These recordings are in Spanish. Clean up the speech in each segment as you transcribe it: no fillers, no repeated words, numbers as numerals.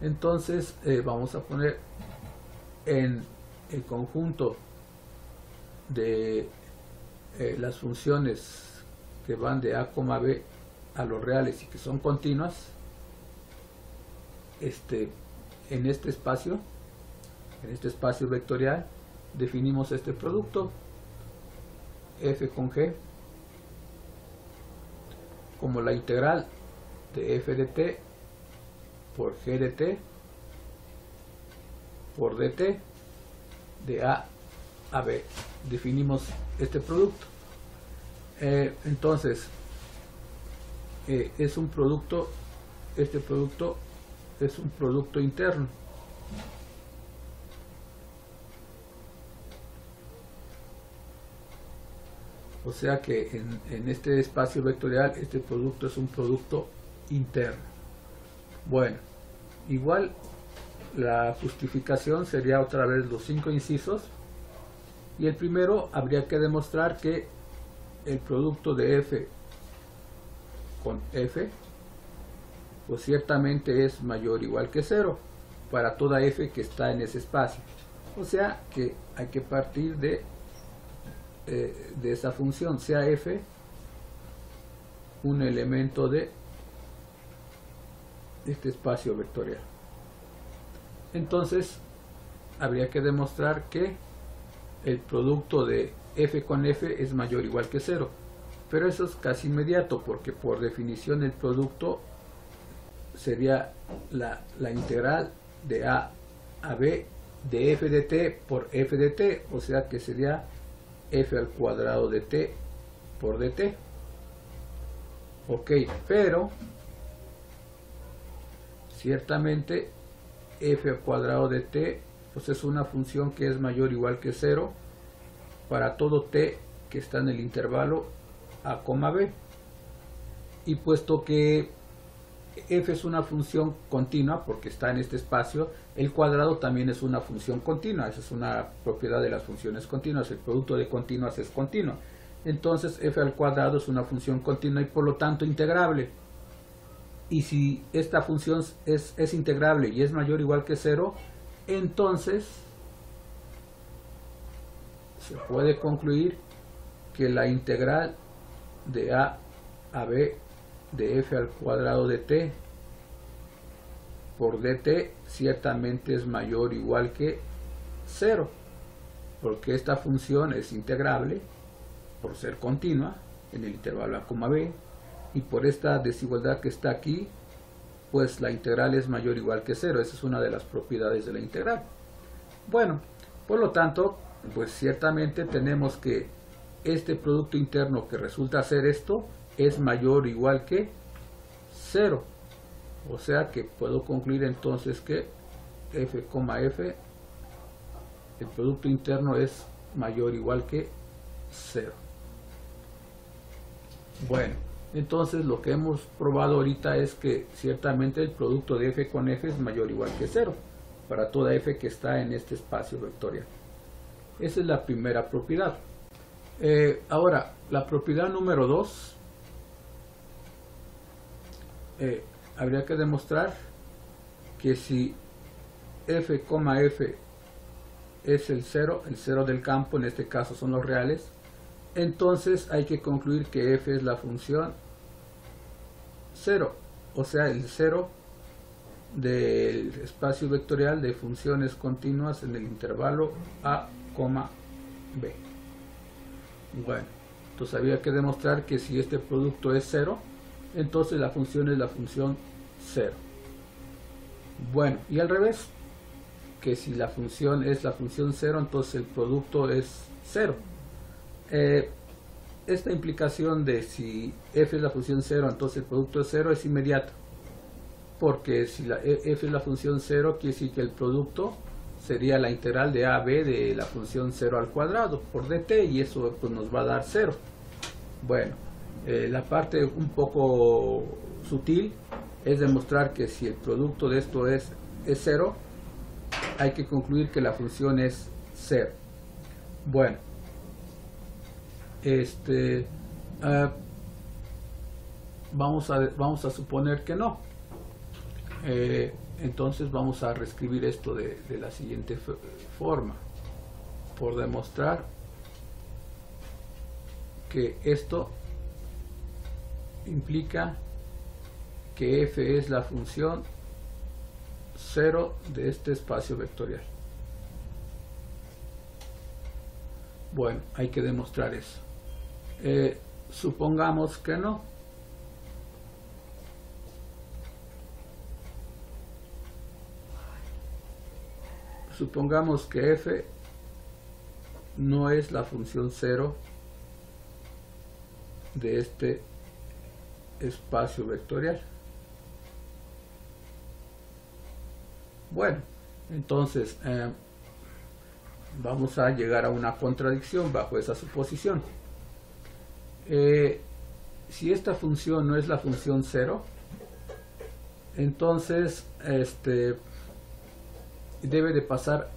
Entonces vamos a poner en el conjunto de las funciones que van de a, b a los reales y que son continuas, en este espacio vectorial, definimos este producto f con g como la integral de f de t por g de t por dt de a b. Definimos este producto. Entonces es un producto, este producto es un producto interno. O sea que en este espacio vectorial este producto es un producto interno. Bueno, igual la justificación sería otra vez los 5 incisos, y el primero habría que demostrar que el producto de f con f pues ciertamente es mayor o igual que 0 para toda f que está en ese espacio. O sea que hay que partir de esa función, sea f un elemento de este espacio vectorial. Entonces habría que demostrar que el producto de f con f es mayor o igual que 0, pero eso es casi inmediato porque por definición el producto sería la integral de a b de f de t por f de t, o sea que sería f al cuadrado de t por dt. Ok, pero ciertamente f al cuadrado de t pues es una función que es mayor o igual que 0 para todo t que está en el intervalo a, b. Y puesto que f es una función continua porque está en este espacio, el cuadrado también es una función continua. Esa es una propiedad de las funciones continuas. El producto de continuas es continuo. Entonces f al cuadrado es una función continua y por lo tanto integrable. Y si esta función es integrable y es mayor o igual que 0, entonces se puede concluir que la integral de a b de f al cuadrado de t por dt ciertamente es mayor o igual que 0, porque esta función es integrable por ser continua en el intervalo a, b, y por esta desigualdad que está aquí, pues la integral es mayor o igual que 0. Esa es una de las propiedades de la integral. Bueno, por lo tanto, pues ciertamente tenemos que este producto interno que resulta ser esto es mayor o igual que 0. O sea que puedo concluir entonces que f, el producto interno es mayor o igual que 0. Bueno, entonces lo que hemos probado ahorita es que ciertamente el producto de f con f es mayor o igual que 0 para toda f que está en este espacio vectorial. Esa es la primera propiedad. Ahora, la propiedad número 2, habría que demostrar que si f, f es el 0 del campo, en este caso son los reales, entonces hay que concluir que f es la función 0, o sea el 0 del espacio vectorial de funciones continuas en el intervalo a, b. Bueno, entonces había que demostrar que si este producto es 0, entonces la función es la función 0. Bueno, y al revés, que si la función es la función 0, entonces el producto es 0. Esta implicación de si f es la función 0, entonces el producto es 0, es inmediata, porque si f es la función 0, quiere decir que el producto sería la integral de a a b de la función 0 al cuadrado por dt, y eso pues nos va a dar 0. Bueno, la parte un poco sutil es demostrar que si el producto de esto es 0, hay que concluir que la función es 0. Bueno, vamos a suponer que no. entonces vamos a reescribir esto de la siguiente forma, por demostrar que esto implica que f es la función 0 de este espacio vectorial. Bueno, hay que demostrar eso. Supongamos que no. Supongamos que f no es la función 0 de este espacio vectorial. Bueno, entonces vamos a llegar a una contradicción bajo esa suposición. Si esta función no es la función 0, entonces debe de pasar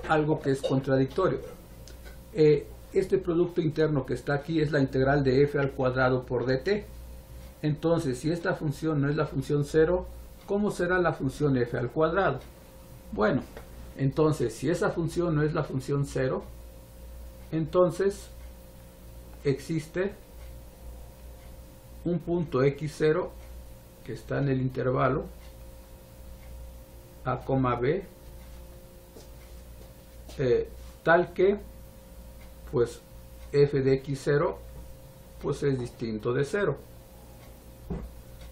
algo que es contradictorio. Este producto interno que está aquí es la integral de f al cuadrado por dt. Entonces, si esta función no es la función 0, ¿cómo será la función f al cuadrado? Bueno, entonces, si esa función no es la función 0, entonces existe un punto x0 que está en el intervalo a, b, tal que pues f de x0 pues es distinto de 0.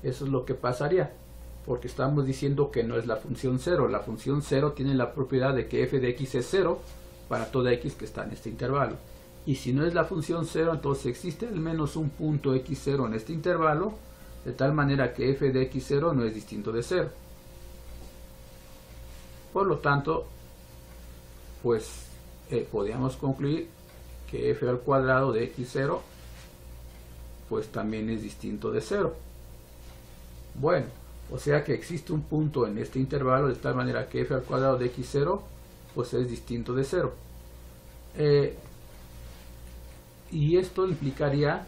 Eso es lo que pasaría, porque estamos diciendo que no es la función 0. La función 0 tiene la propiedad de que f de x es 0 para toda x que está en este intervalo. Y si no es la función 0, entonces existe al menos un punto x0 en este intervalo, de tal manera que f de x0 no es distinto de 0. Por lo tanto, pues podríamos concluir que f al cuadrado de x0 pues también es distinto de 0. Bueno, o sea que existe un punto en este intervalo de tal manera que f al cuadrado de x0 pues es distinto de 0. Y esto implicaría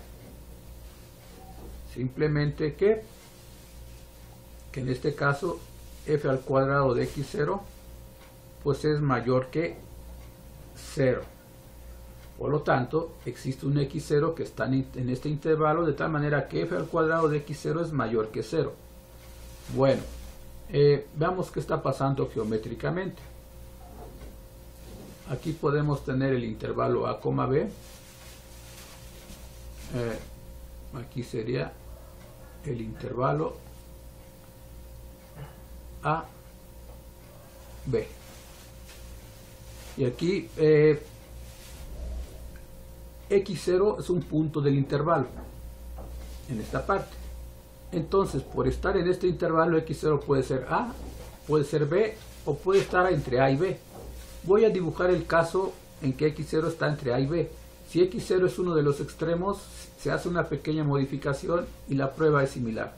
simplemente que en este caso f al cuadrado de x0 pues es mayor que 0. Por lo tanto, existe un x0 que está en este intervalo de tal manera que f al cuadrado de x0 es mayor que 0. Bueno, veamos qué está pasando geométricamente. Aquí podemos tener el intervalo a, b. Aquí sería el intervalo a, b. Y aquí x0 es un punto del intervalo en esta parte. Entonces, por estar en este intervalo, x0 puede ser a, puede ser b o puede estar entre a y b. Voy a dibujar el caso en que x0 está entre a y b. Si x0 es uno de los extremos, se hace una pequeña modificación y la prueba es similar.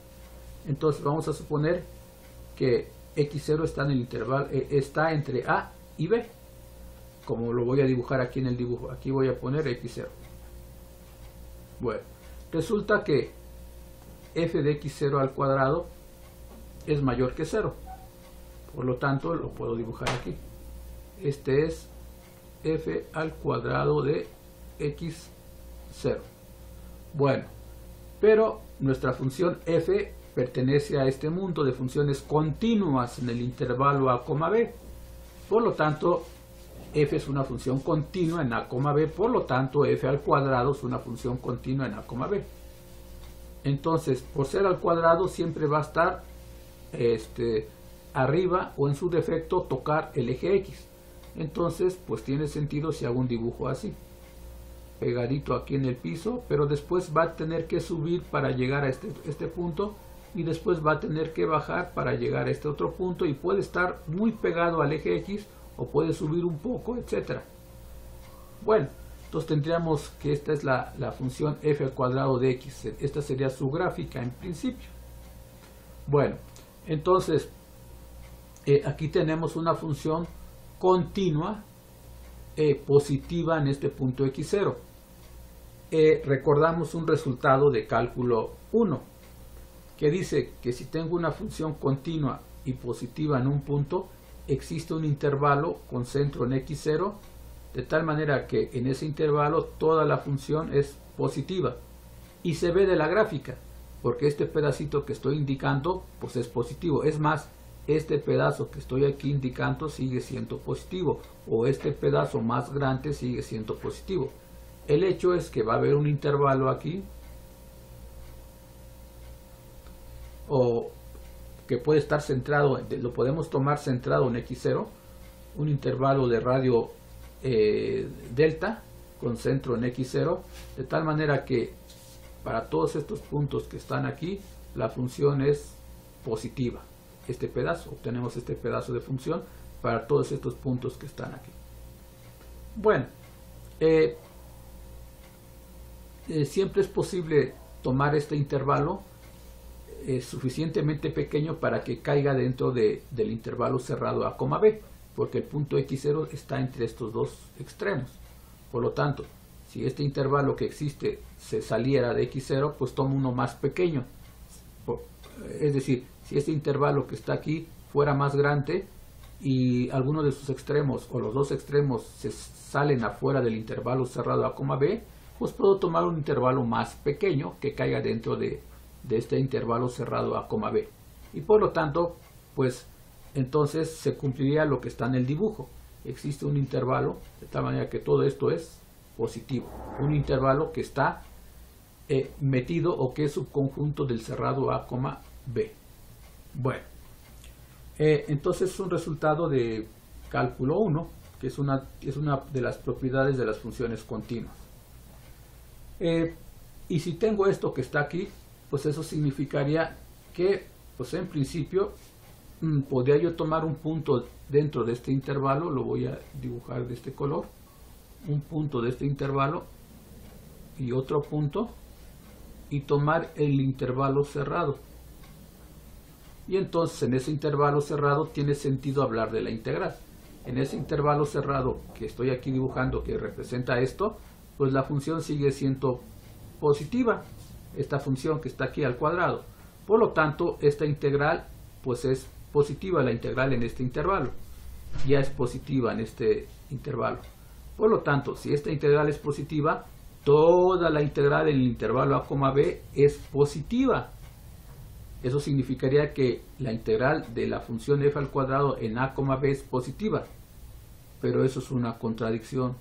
Entonces vamos a suponer que x0 está en el intervalo, está entre a y b, como lo voy a dibujar aquí en el dibujo. Aquí voy a poner x0. Bueno, resulta que f de x0 al cuadrado es mayor que 0. Por lo tanto, lo puedo dibujar aquí. Este es f al cuadrado de x0. Bueno, pero nuestra función f pertenece a este mundo de funciones continuas en el intervalo a, b. Por lo tanto, f es una función continua en a, b. Por lo tanto, f al cuadrado es una función continua en a, b. Entonces, por ser al cuadrado, siempre va a estar arriba o en su defecto tocar el eje x. Entonces, pues tiene sentido si hago un dibujo así, pegadito aquí en el piso, pero después va a tener que subir para llegar a este punto, y después va a tener que bajar para llegar a este otro punto, y puede estar muy pegado al eje x o puede subir un poco, etcétera. Bueno, entonces tendríamos que esta es la función f al cuadrado de x. Esta sería su gráfica en principio. Bueno, entonces aquí tenemos una función continua positiva en este punto x0. Recordamos un resultado de cálculo 1 que dice que si tengo una función continua y positiva en un punto, existe un intervalo con centro en x0, de tal manera que en ese intervalo toda la función es positiva. Y se ve de la gráfica, porque este pedacito que estoy indicando pues es positivo. Es más, este pedazo que estoy aquí indicando sigue siendo positivo, o este pedazo más grande sigue siendo positivo. El hecho es que va a haber un intervalo aquí, o que puede estar centrado, lo podemos tomar centrado en x0, un intervalo de radio delta con centro en x0, de tal manera que para todos estos puntos que están aquí la función es positiva. Este pedazo, obtenemos este pedazo de función para todos estos puntos que están aquí. Bueno, siempre es posible tomar este intervalo suficientemente pequeño para que caiga dentro del intervalo cerrado a, b, porque el punto x0 está entre estos dos extremos. Por lo tanto, si este intervalo que existe se saliera de x0, pues tomo uno más pequeño. Es decir, si este intervalo que está aquí fuera más grande y alguno de sus extremos o los dos extremos se salen afuera del intervalo cerrado a, b, pues puedo tomar un intervalo más pequeño que caiga dentro de este intervalo cerrado a, b. Y por lo tanto, pues entonces se cumpliría lo que está en el dibujo. Existe un intervalo de tal manera que todo esto es positivo. Un intervalo que está metido o que es subconjunto del cerrado a, b. Bueno, entonces es un resultado de cálculo 1, que es una de las propiedades de las funciones continuas. Y si tengo esto que está aquí, pues eso significaría que, pues en principio, podría yo tomar un punto dentro de este intervalo, lo voy a dibujar de este color, un punto de este intervalo y otro punto, y tomar el intervalo cerrado. Y entonces en ese intervalo cerrado tiene sentido hablar de la integral. En ese intervalo cerrado que estoy aquí dibujando, que representa esto, pues la función sigue siendo positiva, esta función que está aquí al cuadrado. Por lo tanto, esta integral pues es positiva, la integral en este intervalo ya es positiva en este intervalo. Por lo tanto, si esta integral es positiva, toda la integral en el intervalo a, b es positiva. Eso significaría que la integral de la función f al cuadrado en a, b es positiva. Pero eso es una contradicción,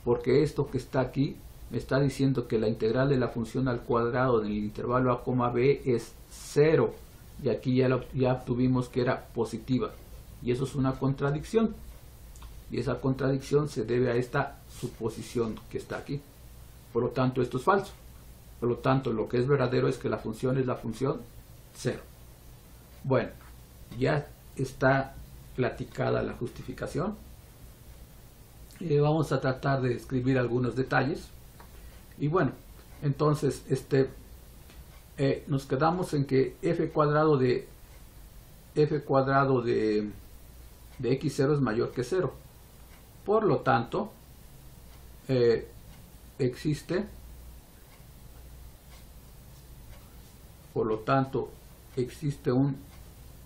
porque esto que está aquí me está diciendo que la integral de la función al cuadrado del intervalo a, b es 0. Y aquí ya obtuvimos que era positiva. Y eso es una contradicción. Y esa contradicción se debe a esta suposición que está aquí. Por lo tanto, esto es falso. Por lo tanto, lo que es verdadero es que la función es la función 0. Bueno, ya está platicada la justificación. Vamos a tratar de escribir algunos detalles. Y bueno, entonces nos quedamos en que f cuadrado de x0 es mayor que 0. Por lo tanto, existe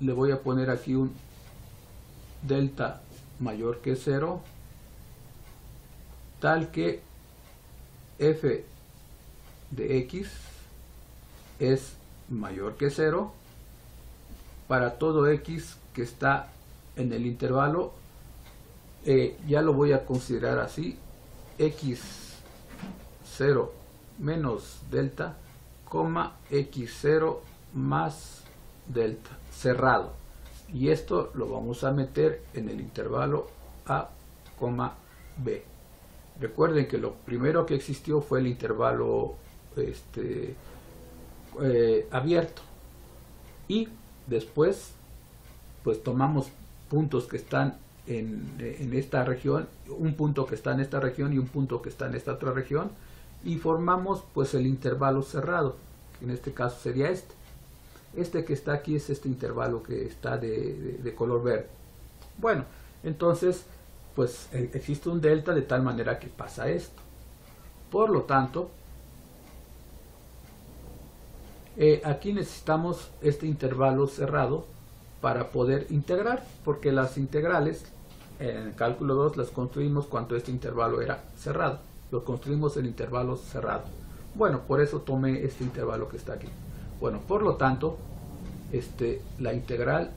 le voy a poner aquí un delta mayor que 0, tal que f de x es mayor que 0 para todo x que está en el intervalo, ya lo voy a considerar así, x0 menos delta, x0 más delta, cerrado. Y esto lo vamos a meter en el intervalo a, b. Recuerden que lo primero que existió fue el intervalo abierto, y después pues tomamos puntos que están en esta región, un punto que está en esta región y un punto que está en esta otra región, y formamos pues el intervalo cerrado, que en este caso sería este que está aquí es este intervalo que está de color verde. Bueno, entonces pues existe un delta de tal manera que pasa esto. Por lo tanto, aquí necesitamos este intervalo cerrado para poder integrar, porque las integrales en el cálculo 2 las construimos cuando este intervalo era cerrado. Lo construimos en intervalos cerrados. Bueno, por eso tomé este intervalo que está aquí. Bueno, por lo tanto, la integral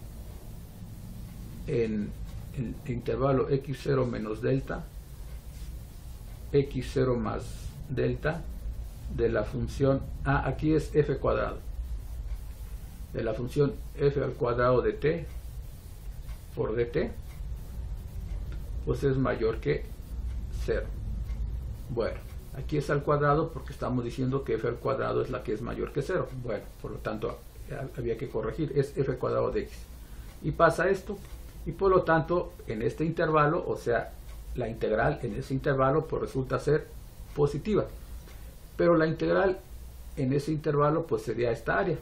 en el intervalo x0 menos delta, x0 más delta, de la función, aquí es f cuadrado, de la función f al cuadrado de t por dt, pues es mayor que 0. Bueno, aquí es al cuadrado porque estamos diciendo que f al cuadrado es la que es mayor que 0. Bueno, por lo tanto había que corregir, es f cuadrado de x. Y pasa esto, y por lo tanto en este intervalo, o sea, la integral en ese intervalo pues resulta ser positiva. Pero la integral en ese intervalo pues sería esta área.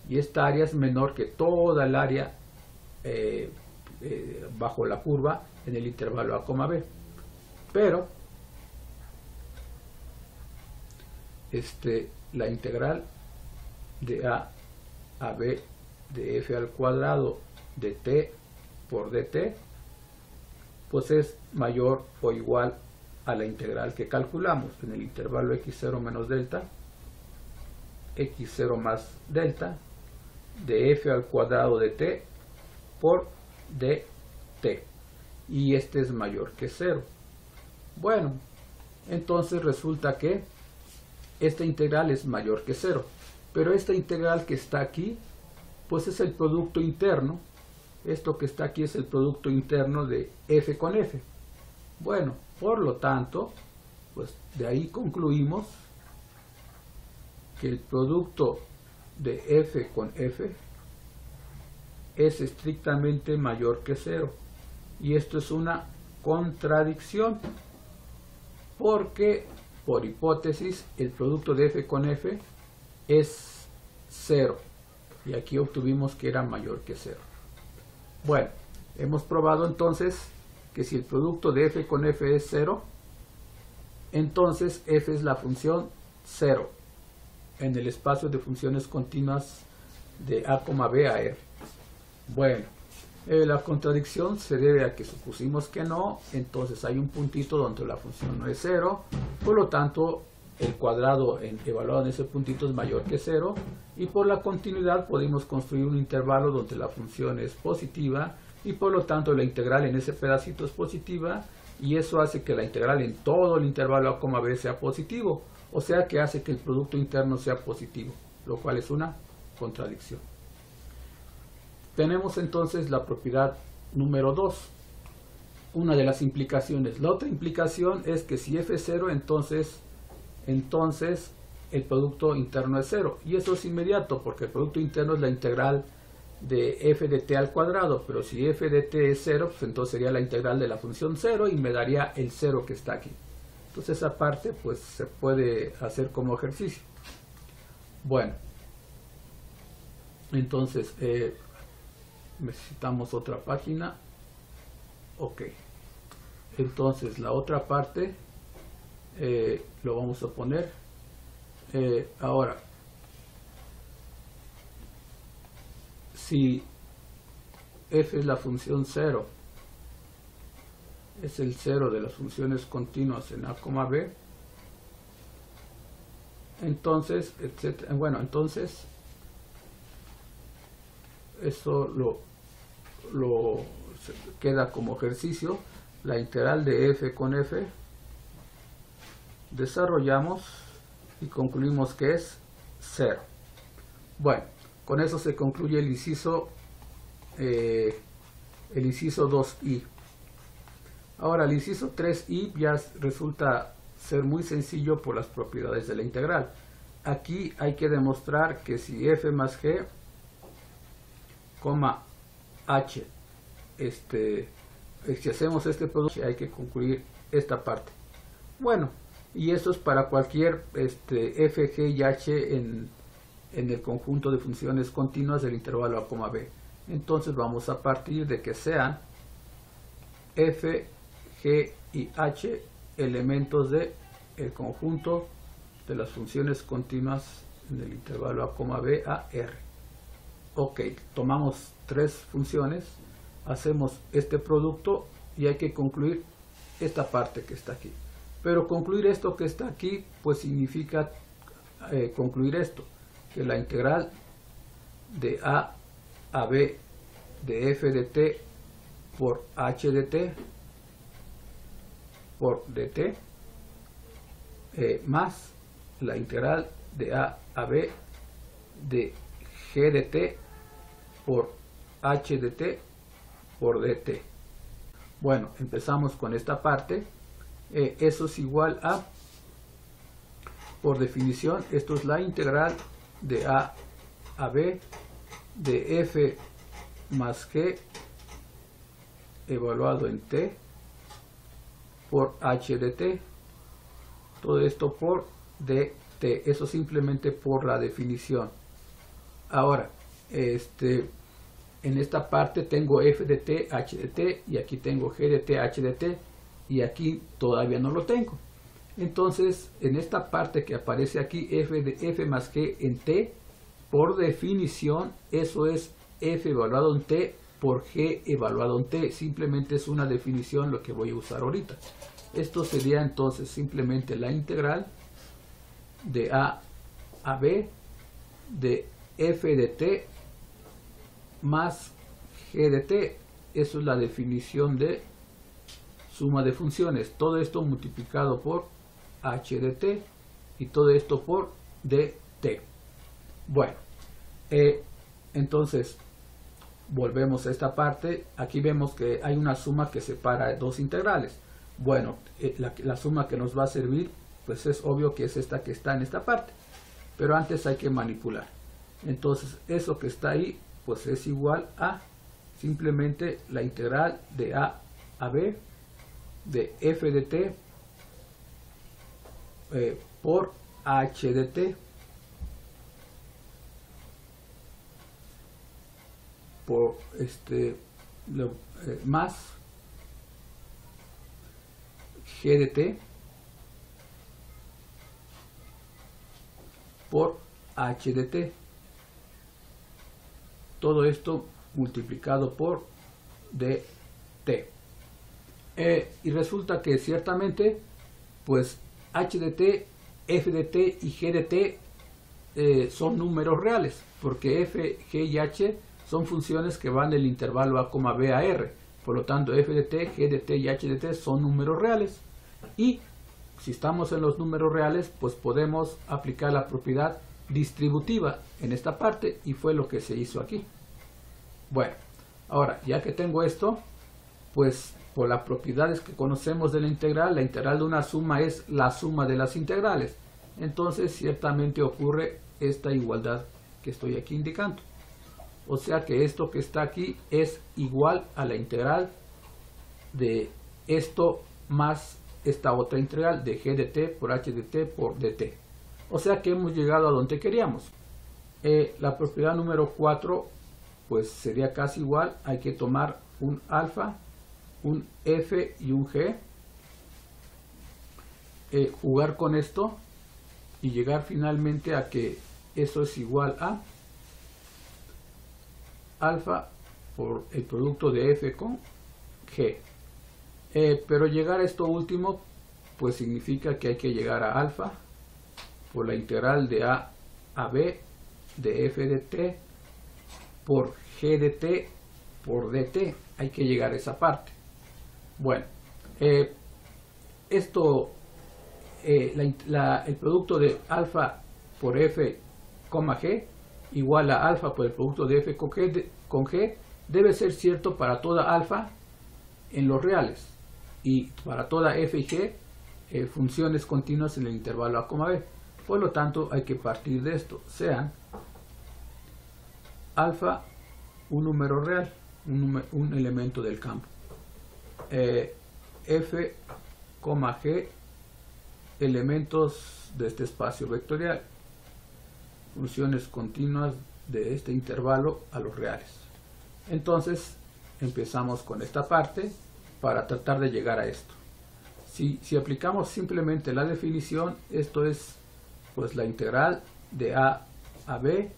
Y esta área es menor que toda el área bajo la curva en el intervalo a, b. Pero la integral de a b de f al cuadrado de t por dt pues es mayor o igual a la integral que calculamos en el intervalo x0 menos delta, x0 más delta, de f al cuadrado de t por dt. Y este es mayor que 0. Bueno, entonces resulta que esta integral es mayor que 0. Pero esta integral que está aquí, pues es el producto interno. Esto que está aquí es el producto interno de f con f. Bueno, por lo tanto, pues de ahí concluimos que el producto de f con f es estrictamente mayor que 0. Y esto es una contradicción, porque por hipótesis el producto de f con f es 0. Y aquí obtuvimos que era mayor que 0. Bueno, hemos probado entonces que si el producto de f con f es 0, entonces f es la función 0 en el espacio de funciones continuas de a, b a r. Bueno, la contradicción se debe a que supusimos que no, entonces hay un puntito donde la función no es 0, por lo tanto el cuadrado evaluado en ese puntito es mayor que 0, y por la continuidad podemos construir un intervalo donde la función es positiva, y por lo tanto la integral en ese pedacito es positiva, y eso hace que la integral en todo el intervalo a, b sea positivo, o sea que hace que el producto interno sea positivo, lo cual es una contradicción. Tenemos entonces la propiedad número 2, una de las implicaciones. La otra implicación es que si f es 0, entonces el producto interno es 0. Y eso es inmediato, porque el producto interno es la integral de f de t al cuadrado. Pero si f de t es 0, pues entonces sería la integral de la función 0 y me daría el 0 que está aquí. Entonces esa parte pues se puede hacer como ejercicio. Bueno, entonces necesitamos otra página. Ok, entonces la otra parte lo vamos a poner ahora. Si f es la función 0, es el 0 de las funciones continuas en a, b, entonces, etcétera. Bueno, entonces eso lo queda como ejercicio. La integral de f con f desarrollamos y concluimos que es 0. Bueno, con eso se concluye el inciso 2i. Ahora el inciso 3i ya resulta ser muy sencillo por las propiedades de la integral. Aquí hay que demostrar que si f más g, h, si hacemos este producto, hay que concluir esta parte. Bueno, y esto es para cualquier f, g y h en el conjunto de funciones continuas del intervalo a, b. Entonces vamos a partir de que sean f, g y h elementos de el conjunto de las funciones continuas en el intervalo a, b a r. ok, tomamos tres funciones, hacemos este producto y hay que concluir esta parte que está aquí. Pero concluir esto que está aquí, pues significa concluir esto, que la integral de a b de f de t por h de t por dt más la integral de a b de g de t por h de t por dt. Bueno, empezamos con esta parte. Eso es igual a, por definición, esto es la integral de a b de f más g evaluado en t por h de t, todo esto por dt, eso simplemente por la definición. Ahora, en esta parte tengo f de t, h de t, y aquí tengo g de t, h de t, y aquí todavía no lo tengo. Entonces, en esta parte que aparece aquí, f de f más g en t, por definición, eso es f evaluado en t por g evaluado en t. Simplemente es una definición lo que voy a usar ahorita. Esto sería entonces simplemente la integral de a b de f de t más g de t. Eso es la definición de suma de funciones. Todo esto multiplicado por h de t y todo esto por dt. Bueno, entonces volvemos a esta parte. Aquí vemos que hay una suma que separa dos integrales. Bueno, la suma que nos va a servir, pues es obvio que es esta que está en esta parte, pero antes hay que manipular. Entonces eso que está ahí, pues es igual a simplemente la integral de a b de f de t por h de t por más g de t por h de t, todo esto multiplicado por dt. Y resulta que ciertamente pues h de t, f de t y g de t son números reales, porque f, g y h son funciones que van del intervalo a, b a r. Por lo tanto, f de t, g de t y h de t son números reales. Y si estamos en los números reales, pues podemos aplicar la propiedad distributiva en esta parte, y fue lo que se hizo aquí. Bueno, ahora ya que tengo esto, pues por las propiedades que conocemos de la integral de una suma es la suma de las integrales. Entonces ciertamente ocurre esta igualdad que estoy aquí indicando. O sea que esto que está aquí es igual a la integral de esto más esta otra integral de g de t por h de t por dt. O sea que hemos llegado a donde queríamos. La propiedad número 4 pues sería casi igual. Hay que tomar un alfa, un f y un g, jugar con esto y llegar finalmente a que eso es igual a alfa por el producto de f con g. Pero llegar a esto último pues significa que hay que llegar a alfa por la integral de a b de f de t por g de t por dt. Hay que llegar a esa parte. Bueno, esto el producto de alfa por f, g igual a alfa por el producto de f con g debe ser cierto para toda alfa en los reales y para toda f y g funciones continuas en el intervalo a, b. Por lo tanto hay que partir de esto, sean alfa un número real, un elemento del campo, f, g elementos de este espacio vectorial, funciones continuas de este intervalo a los reales. Entonces empezamos con esta parte para tratar de llegar a esto. Si aplicamos simplemente la definición, esto es pues la integral de a b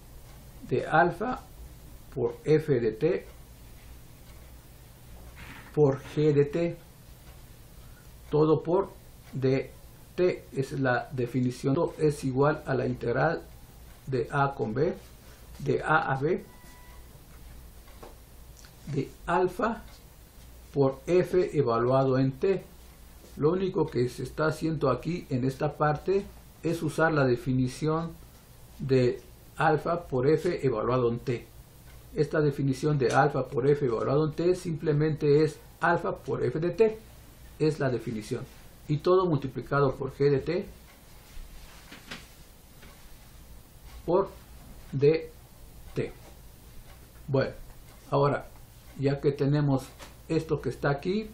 de alfa por f de t por g de t, todo por dt. Esa es la definición. Es igual a la integral de a con b, de a b, de alfa por f evaluado en t. Lo único que se está haciendo aquí en esta parte es usar la definición de alfa por f evaluado en t. Esta definición de alfa por f evaluado en t simplemente es alfa por f de t. Es la definición. Y todo multiplicado por g de t por dt. Bueno, ahora ya que tenemos esto que está aquí,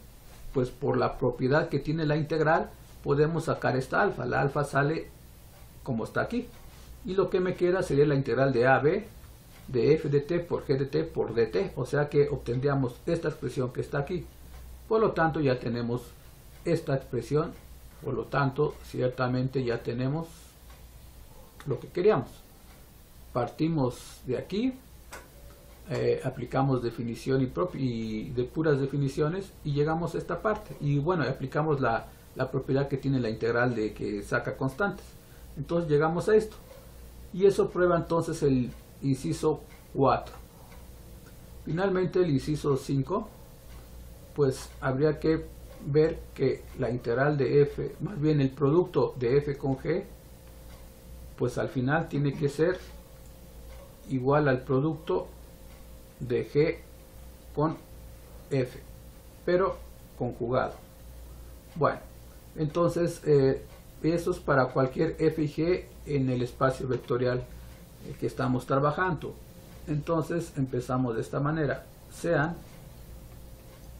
pues por la propiedad que tiene la integral podemos sacar esta alfa. La alfa sale como está aquí, y lo que me queda sería la integral de AB de f de t por g de t por dt, o sea que obtendríamos esta expresión que está aquí. Por lo tanto ya tenemos esta expresión, por lo tanto ciertamente ya tenemos lo que queríamos. Partimos de aquí, aplicamos definición y de puras definiciones y llegamos a esta parte, y bueno, aplicamos la propiedad que tiene la integral de que saca constantes. Entonces llegamos a esto, y eso prueba entonces el inciso 4. Finalmente el inciso 5, pues habría que ver que la integral de f, más bien el producto de f con g, pues al final tiene que ser igual al producto de g con f, pero conjugado. Bueno, entonces eso es para cualquier f y g en el espacio vectorial que estamos trabajando. Entonces empezamos de esta manera: sean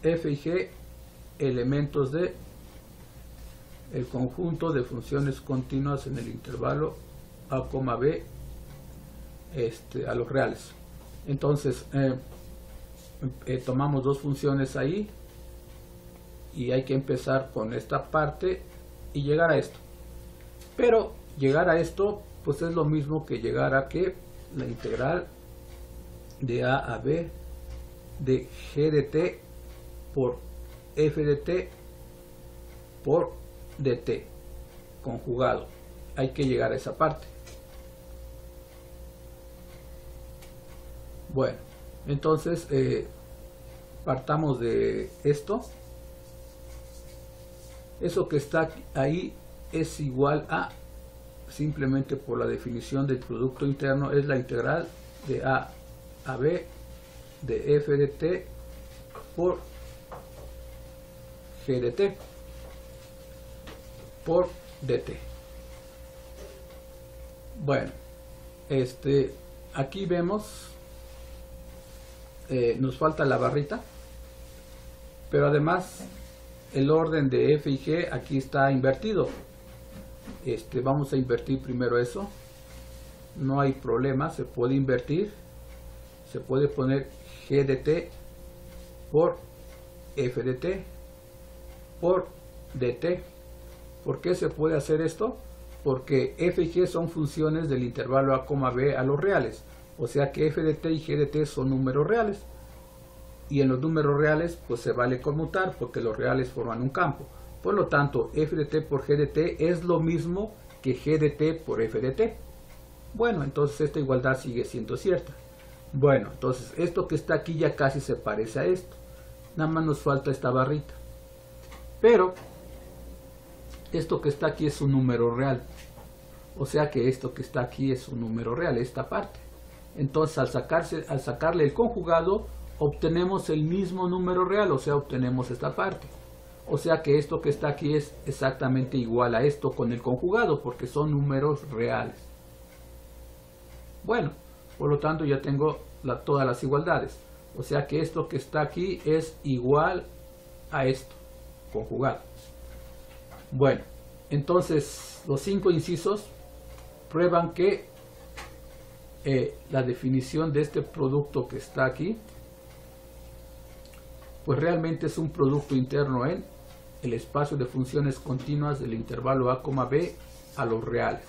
f y g elementos de el conjunto de funciones continuas en el intervalo a, b a los reales. Entonces tomamos dos funciones ahí y hay que empezar con esta parte y llegar a esto. Pero llegar a esto pues es lo mismo que llegar a que la integral de a b de g de t por f de t por dt conjugado. Hay que llegar a esa parte. Bueno, entonces partamos de esto. Eso que está ahí es igual a, simplemente por la definición del producto interno, es la integral de a b de f de t por g de t por dt. Bueno, aquí vemos nos falta la barrita, pero además el orden de f y g aquí está invertido. Vamos a invertir primero eso, no hay problema, se puede invertir, se puede poner g de t por f de t por dt. ¿Por qué se puede hacer esto? Porque f y g son funciones del intervalo a, b a los reales, o sea que f de t y g de t son números reales, y en los números reales pues se vale conmutar porque los reales forman un campo. Por lo tanto, f de t por g de t es lo mismo que g de t por f de t. Bueno, entonces esta igualdad sigue siendo cierta. Bueno, entonces esto que está aquí ya casi se parece a esto, nada más nos falta esta barrita. Pero esto que está aquí es un número real, o sea que esto que está aquí es un número real, esta parte. Entonces al sacarle el conjugado obtenemos el mismo número real, o sea obtenemos esta parte. O sea que esto que está aquí es exactamente igual a esto con el conjugado, porque son números reales. Bueno, por lo tanto ya tengo todas las igualdades. O sea que esto que está aquí es igual a esto, conjugado. Bueno, entonces los 5 incisos prueban que la definición de este producto que está aquí pues realmente es un producto interno en el espacio de funciones continuas del intervalo a, b a los reales.